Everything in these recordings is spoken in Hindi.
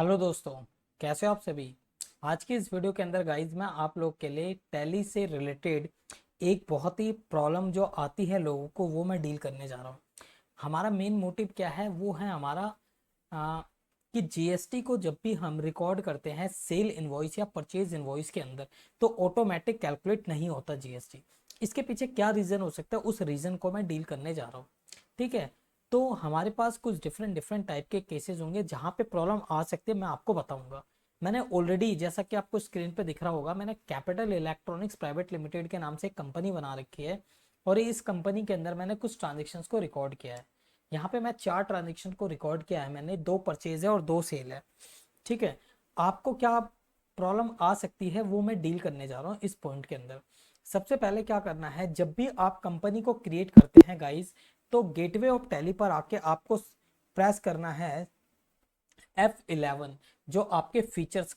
हेलो दोस्तों, कैसे हो आप सभी। आज की इस वीडियो के अंदर गाइज मैं आप लोग के लिए टैली से रिलेटेड एक बहुत ही प्रॉब्लम जो आती है लोगों को वो मैं डील करने जा रहा हूँ। हमारा मेन मोटिव क्या है, वो है हमारा आ, कि जीएसटी को जब भी हम रिकॉर्ड करते हैं सेल इनवॉइस या परचेज इनवॉइस के अंदर तो ऑटोमेटिक कैलकुलेट नहीं होता जीएसटी। इसके पीछे क्या रीज़न हो सकता है, उस रीज़न को मैं डील करने जा रहा हूँ। ठीक है, तो हमारे पास कुछ डिफरेंट डिफरेंट टाइप के केसेस होंगे जहाँ पे प्रॉब्लम आ सकती है, मैं आपको बताऊंगा। मैंने ऑलरेडी, जैसा कि आपको स्क्रीन पे दिख रहा होगा, मैंने कैपिटल इलेक्ट्रॉनिक्स प्राइवेट लिमिटेड के नाम से एक कंपनी बना रखी है और इस कंपनी के अंदर मैंने कुछ ट्रांजेक्शन्स को रिकॉर्ड किया है। यहाँ पे मैं 4 ट्रांजेक्शन को रिकॉर्ड किया है मैंने, 2 परचेज है और 2 सेल है। ठीक है, आपको क्या प्रॉब्लम आ सकती है वो मैं डील करने जा रहा हूँ इस पॉइंट के अंदर। सबसे पहले क्या करना है, जब भी आप कंपनी को क्रिएट करते हैं गाइस, तो गेटवे ऑफ टैली पर आके आपको प्रेस करना है F11, जो आपके फीचर्स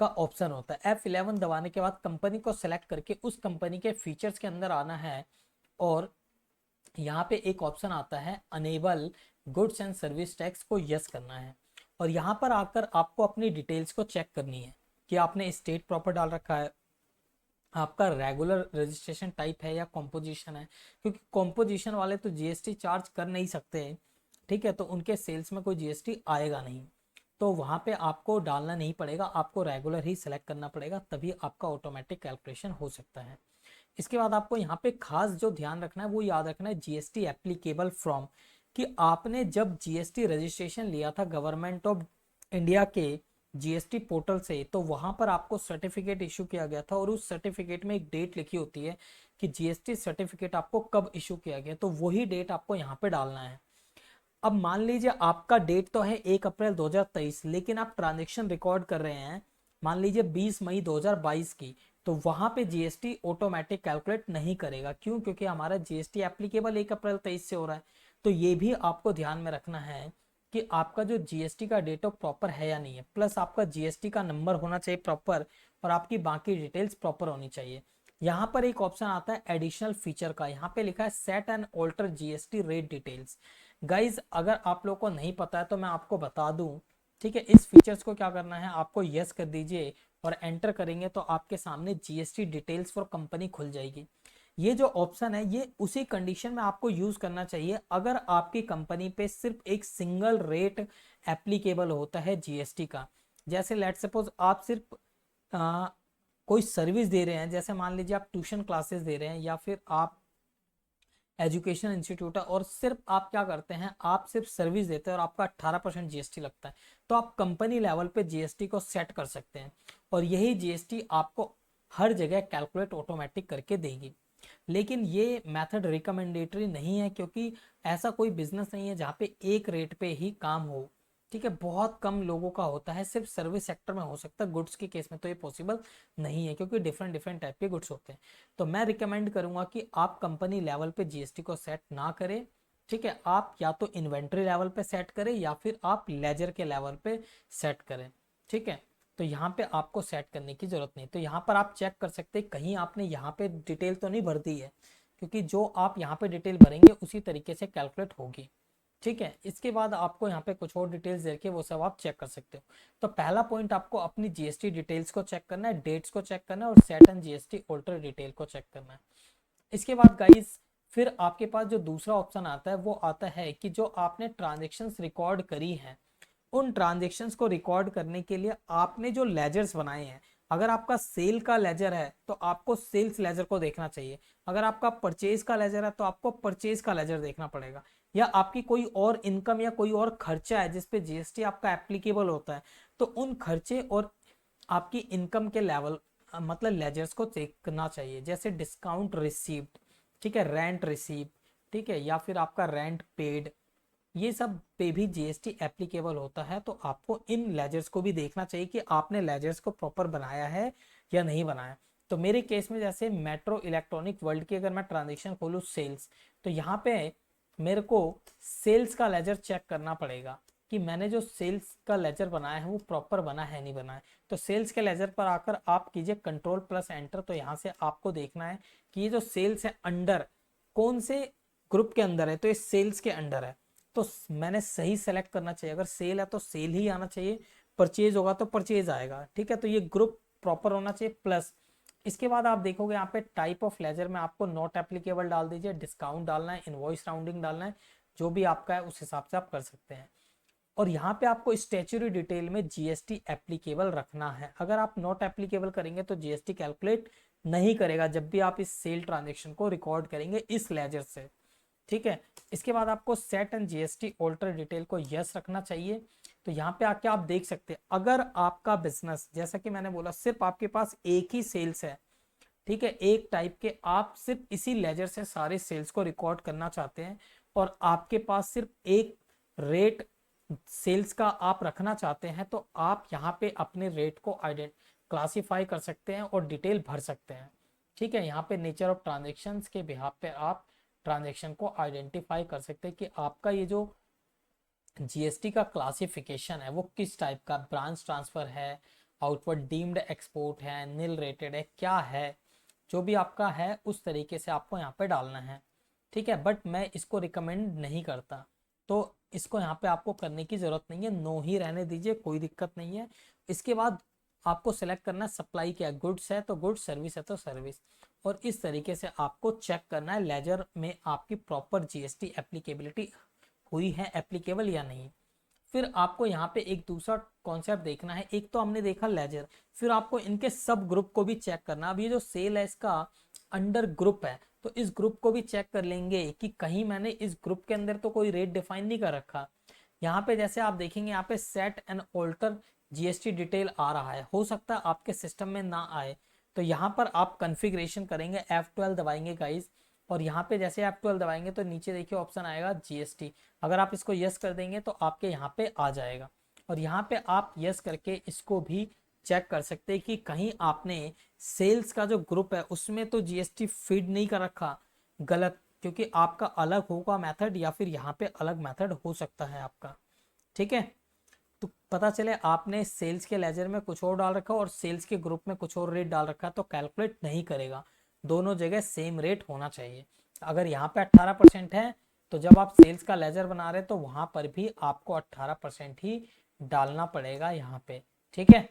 का ऑप्शन होता है। F11 दबाने के बाद कंपनी को सेलेक्ट करके उस कंपनी के फीचर्स के अंदर आना है और यहाँ पे एक ऑप्शन आता है enable goods and service tax को यस करना है। और यहाँ पर आकर आपको अपनी डिटेल्स को चेक करनी है कि आपने स्टेट प्रॉपर डाल रखा है, आपका रेगुलर रजिस्ट्रेशन टाइप है या कॉम्पोजिशन है, क्योंकि कॉम्पोजिशन वाले तो जीएसटी चार्ज कर नहीं सकते। ठीक है, तो उनके सेल्स में कोई जीएसटी आएगा नहीं, तो वहाँ पे आपको डालना नहीं पड़ेगा, आपको रेगुलर ही सिलेक्ट करना पड़ेगा, तभी आपका ऑटोमेटिक कैलकुलेशन हो सकता है। इसके बाद आपको यहाँ पे खास जो ध्यान रखना है वो याद रखना है जीएसटी एप्लीकेबल फ्रॉम, कि आपने जब जीएसटी रजिस्ट्रेशन लिया था गवर्नमेंट ऑफ इंडिया के जीएसटी पोर्टल से, तो वहां पर आपको सर्टिफिकेट इशू किया गया था और उस सर्टिफिकेट में एक डेट लिखी होती है कि जीएसटी सर्टिफिकेट आपको कब इशू किया गया, तो वही डेट आपको यहाँ पे डालना है। अब मान लीजिए आपका डेट तो है 1 अप्रैल 2023, लेकिन आप ट्रांजेक्शन रिकॉर्ड कर रहे हैं मान लीजिए 20 मई 2022 की, तो वहां पे जीएसटी ऑटोमेटिक कैलकुलेट नहीं करेगा। क्यों? क्योंकि हमारा जीएसटी एप्लीकेबल 1 अप्रैल 23 से हो रहा है। तो ये भी आपको ध्यान में रखना है कि आपका जो जीएसटी का डेट ऑफ प्रॉपर है या नहीं है, प्लस आपका जीएसटी का नंबर होना चाहिए प्रॉपर और आपकी बाकी डिटेल्स प्रॉपर होनी चाहिए। यहाँ पर एक ऑप्शन आता है एडिशनल फीचर का, यहाँ पे लिखा है set and alter GST rate details. Guys अगर आप लोग को नहीं पता है तो मैं आपको बता दूं। ठीक है, इस फीचर्स को क्या करना है, आपको यस कर दीजिए और एंटर करेंगे तो आपके सामने जीएसटी डिटेल्स फॉर कंपनी खुल जाएगी। ये जो ऑप्शन है ये उसी कंडीशन में आपको यूज करना चाहिए अगर आपकी कंपनी पे सिर्फ एक सिंगल रेट एप्लीकेबल होता है जीएसटी का। जैसे लेट सपोज आप सिर्फ आ, कोई सर्विस दे रहे हैं, जैसे मान लीजिए आप ट्यूशन क्लासेस दे रहे हैं या फिर आप एजुकेशन इंस्टीट्यूट है और सिर्फ आप क्या करते हैं, आप सिर्फ सर्विस देते हैं और आपका 18% जीएसटी लगता है, तो आप कंपनी लेवल पे जीएसटी को सेट कर सकते हैं और यही जीएसटी आपको हर जगह कैलकुलेट ऑटोमेटिक करके देगी। लेकिन ये मेथड रिकमेंडेटरी नहीं है, क्योंकि ऐसा कोई बिजनेस नहीं है जहाँ पे एक रेट पे ही काम हो। ठीक है, बहुत कम लोगों का होता है, सिर्फ सर्विस सेक्टर में हो सकता है, गुड्स के केस में तो ये पॉसिबल नहीं है क्योंकि डिफरेंट डिफरेंट टाइप के गुड्स होते हैं। तो मैं रिकमेंड करूंगा कि आप कंपनी लेवल पे जीएसटी को सेट ना करें। ठीक है, आप या तो इन्वेंट्री लेवल पे सेट करें या फिर आप लेजर के लेवल पे सेट करें। ठीक है, तो यहाँ पे आपको सेट करने की जरूरत नहीं। तो यहाँ पर आप चेक कर सकते हैं कहीं आपने यहाँ पे डिटेल तो नहीं भर दी है, क्योंकि जो आप यहाँ पे डिटेल भरेंगे उसी तरीके से कैलकुलेट होगी। ठीक है, इसके बाद आपको यहाँ पे कुछ और डिटेल्स देके वो सब आप चेक कर सकते हो। तो पहला पॉइंट, आपको अपनी जीएसटी डिटेल्स को चेक करना है, डेट्स को चेक करना है और set and GST alter detail को चेक करना है। इसके बाद गाइस फिर आपके पास जो दूसरा ऑप्शन आता है वो आता है कि जो आपने ट्रांजेक्शन्स रिकॉर्ड करी हैं, उन ट्रांजेक्शन्स को रिकॉर्ड करने के लिए आपने जो लेजर्स बनाए हैं, अगर आपका सेल का लेजर है तो आपको सेल्स लेजर को देखना चाहिए, अगर आपका परचेज का लेजर है तो आपको परचेज का लेजर देखना पड़ेगा, या आपकी कोई और इनकम या कोई और खर्चा है जिसपे जीएसटी आपका एप्लीकेबल होता है, तो उन खर्चे और आपकी इनकम के लेवल मतलब लेजर्स को चेक करना चाहिए। जैसे डिस्काउंट रिसीव्ड, ठीक है, रेंट रिसीव, ठीक है, या फिर आपका रेंट पेड, ये सब पे भी जीएसटी एप्लीकेबल होता है। तो आपको इन लेजर्स को भी देखना चाहिए कि आपने लेजर्स को प्रॉपर बनाया है या नहीं बनाया। तो मेरे केस में जैसे मेट्रो इलेक्ट्रॉनिक वर्ल्ड की अगर मैं ट्रांजेक्शन खोलूँ सेल्स, तो यहाँ पे मेरे को सेल्स का लेजर चेक करना पड़ेगा कि मैंने जो सेल्स का लेजर बनाया है वो प्रॉपर बना है नहीं बना है। तो सेल्स के लेजर पर आकर आप कीजिए कंट्रोल प्लस एंटर, तो यहाँ से आपको देखना है कि ये जो सेल्स है अंडर कौन से ग्रुप के अंदर है, तो ये सेल्स के अंडर है। तो मैंने सही सेलेक्ट करना चाहिए, अगर सेल है तो सेल ही आना चाहिए, परचेज होगा तो परचेज आएगा, ठीक है। तो ये ग्रुप प्रॉपर होना चाहिए। प्लस इसके बाद आप देखोगे यहाँ पे टाइप ऑफ लेजर में आपको नॉट एप्लीकेबल डाल दीजिए, डिस्काउंट डालना है, इनवॉइस राउंडिंग डालना है, जो भी आपका है उस हिसाब से आप कर सकते हैं। और यहाँ पे आपको स्टैच्यूरी डिटेल में जीएसटी एप्लीकेबल रखना है। अगर आप नॉट एप्लीकेबल करेंगे तो जीएसटी कैलकुलेट नहीं करेगा जब भी आप इस सेल ट्रांजेक्शन को रिकॉर्ड करेंगे इस लेजर से, ठीक है। इसके बाद आपको set and GST alter detail को यस रखना चाहिए। तो यहाँ पे आके आप देख सकते हैं, अगर आपका बिजनेस जैसा कि मैंने बोला सिर्फ आपके पास एक ही सेल्स है, ठीक है, एक टाइप के, आप सिर्फ इसी लेजर से सारे सेल्स को रिकॉर्ड करना चाहते हैं और आपके पास सिर्फ एक रेट सेल्स का आप रखना चाहते हैं, तो आप यहाँ पे अपने रेट को क्लासीफाई कर सकते हैं और डिटेल भर सकते हैं, ठीक है। यहाँ पे नेचर ऑफ ट्रांजेक्शन्स के बिहाफ पे आप ट्रांजेक्शन को आइडेंटिफाई कर सकते हैं कि आपका ये जो जीएसटी का क्लासिफिकेशन है वो किस टाइप का, ब्रांच ट्रांसफर है, आउटवर्ड डीम्ड एक्सपोर्ट है, नील रेटेड है, क्या है, जो भी आपका है उस तरीके से आपको यहाँ पे डालना है, ठीक है। बट मैं इसको रिकमेंड नहीं करता, तो इसको यहाँ पे आपको करने की जरूरत नहीं है, नो ही रहने दीजिए, कोई दिक्कत नहीं है। इसके बाद आपको सेलेक्ट करना है सप्लाई क्या है, गुड्स है तो गुड्स, सर्विस है तो सर्विस, और इस तरीके से आपको चेक करना है लेजर में आपकी प्रॉपर जीएसटी एप्लीकेबिलिटी हुई है, एप्लीकेबल या नहीं। फिर आपको यहाँ पे एक दूसरा कॉन्सेप्ट देखना है, एक तो हमने देखा लेजर, फिर आपको इनके सब ग्रुप को भी चेक करना। अब ये जो सेल है इसका अंडर ग्रुप है, तो इस ग्रुप को भी चेक कर लेंगे कि कहीं मैंने इस ग्रुप के अंदर तो कोई रेट डिफाइन नहीं कर रखा। यहाँ पे जैसे आप देखेंगे यहाँ पे set and alter GST detail आ रहा है, हो सकता है आपके सिस्टम में ना आए, तो यहाँ पर आप कन्फिग्रेशन करेंगे, F12 दबाएंगे गाइज, और यहाँ पे जैसे F12 दबाएंगे तो नीचे देखिए ऑप्शन आएगा जीएसटी, अगर आप इसको यस कर देंगे तो आपके यहाँ पे आ जाएगा। और यहाँ पे आप यस करके इसको भी चेक कर सकते हैं कि कहीं आपने सेल्स का जो ग्रुप है उसमें तो जीएसटी फीड नहीं कर रखा गलत, क्योंकि आपका अलग होगा मेथड या फिर यहाँ पे अलग मेथड हो सकता है आपका, ठीक है। तो पता चले आपने सेल्स के लेजर में कुछ और डाल रखा और सेल्स के ग्रुप में कुछ और रेट डाल रखा, तो कैलकुलेट नहीं करेगा, दोनों जगह सेम रेट होना चाहिए। अगर यहाँ पे 18% है तो जब आप सेल्स का लेजर बना रहे तो वहां पर भी आपको 18% ही डालना पड़ेगा यहाँ पे, ठीक है।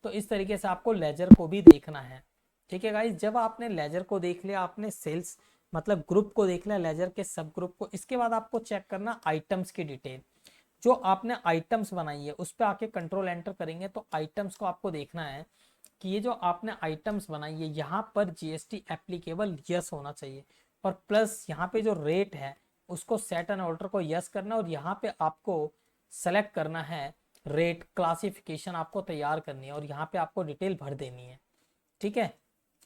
तो इस तरीके से आपको लेजर को भी देखना है, ठीक है गाइस। जब आपने लेजर को देख लिया, आपने सेल्स मतलब ग्रुप को देख लिया, लेजर के सब ग्रुप को, इसके बाद आपको चेक करना आइटम्स की डिटेल। जो आपने आइटम्स बनाई है उस पर आके कंट्रोल एंटर करेंगे तो आइटम्स को आपको देखना है कि ये जो आपने आइटम्स बनाई है यहाँ पर जीएसटी एप्लीकेबल यस होना चाहिए, और प्लस यहाँ पे जो रेट है उसको सेट एंड ऑल्टर को यस करना, और यहाँ पे आपको सेलेक्ट करना है रेट क्लासिफिकेशन, आपको तैयार करनी है और यहाँ पे आपको डिटेल भर देनी है, ठीक है।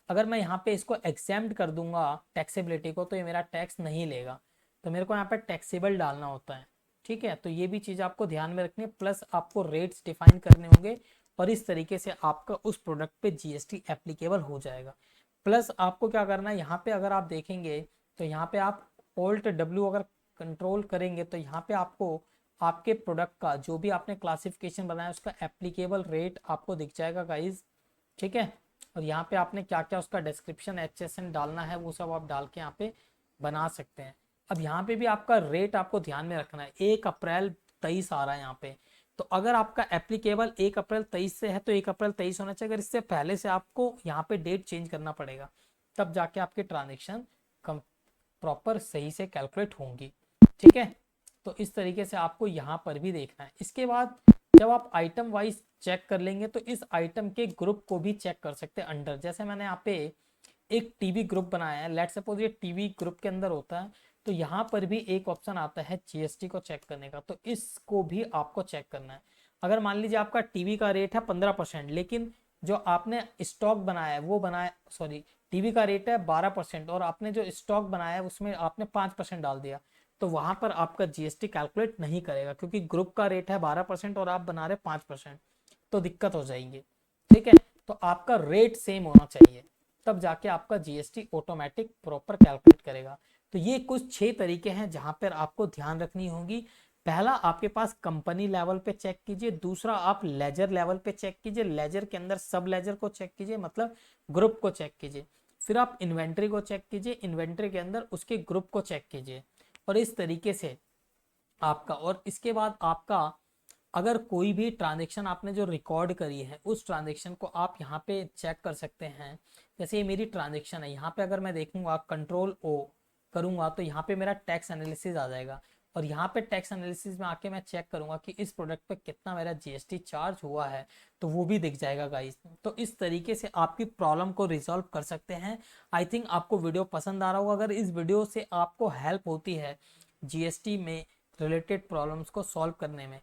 अगर मैं यहाँ पे इसको एग्जेम्प्ट कर दूंगा टैक्सेबिलिटी को तो ये मेरा टैक्स नहीं लेगा, तो मेरे को यहाँ पे टैक्सेबल डालना होता है, ठीक है। तो ये भी चीज़ आपको ध्यान में रखनी है। प्लस आपको रेट्स डिफाइन करने होंगे और इस तरीके से आपका उस प्रोडक्ट पे जीएसटी एप्लीकेबल हो जाएगा। प्लस आपको क्या करना है, यहाँ पे अगर आप देखेंगे तो यहाँ पे आप ऑल्ट डब्ल्यू अगर कंट्रोल करेंगे तो यहाँ पे आपको आपके प्रोडक्ट का जो भी आपने क्लासिफिकेशन बनाया उसका एप्लीकेबल रेट आपको दिख जाएगा गाइज, ठीक है। और यहाँ पे आपने क्या क्या उसका डिस्क्रिप्शन HSN डालना है वो सब आप डाल के यहाँ पे बना सकते हैं। अब यहाँ पे भी आपका रेट आपको ध्यान में रखना है, 1 अप्रैल 23 आ रहा है यहाँ पे, तो अगर आपका एप्लीकेबल 1 अप्रैल 23 से है तो 1 अप्रैल 23 होना चाहिए। अगर इससे पहले से आपको यहाँ पे डेट चेंज करना पड़ेगा, तब जाके आपके ट्रांजेक्शन प्रॉपर सही से कैलकुलेट होंगी, ठीक है। तो इस तरीके से आपको यहाँ पर भी देखना है। इसके बाद जब आप आइटम वाइज चेक कर लेंगे तो इस आइटम के ग्रुप को भी चेक कर सकते हैं अंडर। जैसे मैंने यहाँ पे एक टीवी ग्रुप बनाया है, लेट सपोज ये टीवी ग्रुप के अंदर होता है, तो यहाँ पर भी एक ऑप्शन आता है जीएसटी को चेक करने का, तो इसको भी आपको चेक करना है। अगर मान लीजिए आपका टीवी का रेट है 15%, लेकिन जो आपने स्टॉक बनाया है वो बनाया, सॉरी, टीवी का रेट है 12% और आपने जो स्टॉक बनाया है उसमें आपने 5% डाल दिया, तो वहां पर आपका जीएसटी कैलकुलेट नहीं करेगा, क्योंकि ग्रुप का रेट है 12% और आप बना रहे 5%, तो दिक्कत हो जाएगी, ठीक है। तो आपका रेट सेम होना चाहिए, तब जाके आपका जीएसटी ऑटोमेटिक प्रॉपर कैलकुलेट करेगा। तो ये कुछ 6 तरीके हैं जहां पर आपको ध्यान रखनी होगी। पहला आपके पास कंपनी लेवल पे चेक कीजिए, दूसरा आप लेजर लेवल पे चेक कीजिए, लेजर के अंदर सब लेजर को चेक कीजिए, मतलब ग्रुप को चेक कीजिए, फिर आप इन्वेंट्री को चेक कीजिए, इन्वेंट्री के अंदर उसके ग्रुप को चेक कीजिए, और इस तरीके से आपका, और इसके बाद आपका अगर कोई भी ट्रांजेक्शन आपने जो रिकॉर्ड करी है उस ट्रांजेक्शन को आप यहाँ पे चेक कर सकते हैं। जैसे ये मेरी ट्रांजेक्शन है, यहाँ पे अगर मैं देखूंगा कंट्रोल ओ करूंगा तो यहाँ पे मेरा टैक्स एनालिसिस आ जाएगा, और यहाँ पे टैक्स एनालिसिस में आके मैं चेक करूंगा कि इस प्रोडक्ट पे कितना मेरा जीएसटी चार्ज हुआ है, तो वो भी दिख जाएगा गाइस। तो इस तरीके से आपकी प्रॉब्लम को रिजॉल्व कर सकते हैं। आई थिंक आपको वीडियो पसंद आ रहा होगा। अगर इस वीडियो से आपको हेल्प होती है जीएसटी में रिलेटेड प्रॉब्लम्स को सॉल्व करने में,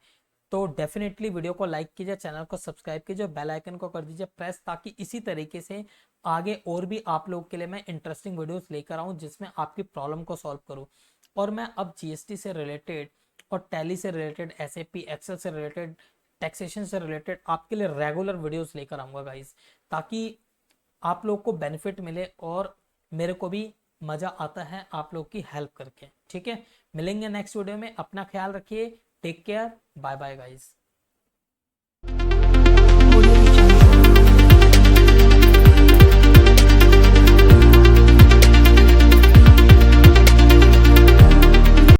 तो डेफिनेटली वीडियो को लाइक कीजिए, चैनल को सब्सक्राइब कीजिए, बेल आइकन को कर दीजिए प्रेस, ताकि इसी तरीके से आगे और भी आप लोग के लिए मैं इंटरेस्टिंग वीडियोस लेकर आऊँ जिसमें आपकी प्रॉब्लम को सॉल्व करूँ। और मैं अब जीएसटी से रिलेटेड और टैली से रिलेटेड, एसएपी एक्सेल से रिलेटेड, टैक्सेशन से रिलेटेड आपके लिए रेगुलर वीडियोस लेकर आऊँगा गाइस, ताकि आप लोग को बेनिफिट मिले और मेरे को भी मज़ा आता है आप लोग की हेल्प करके। ठीक है, मिलेंगे नेक्स्ट वीडियो में। अपना ख्याल रखिए, take care, bye bye guys.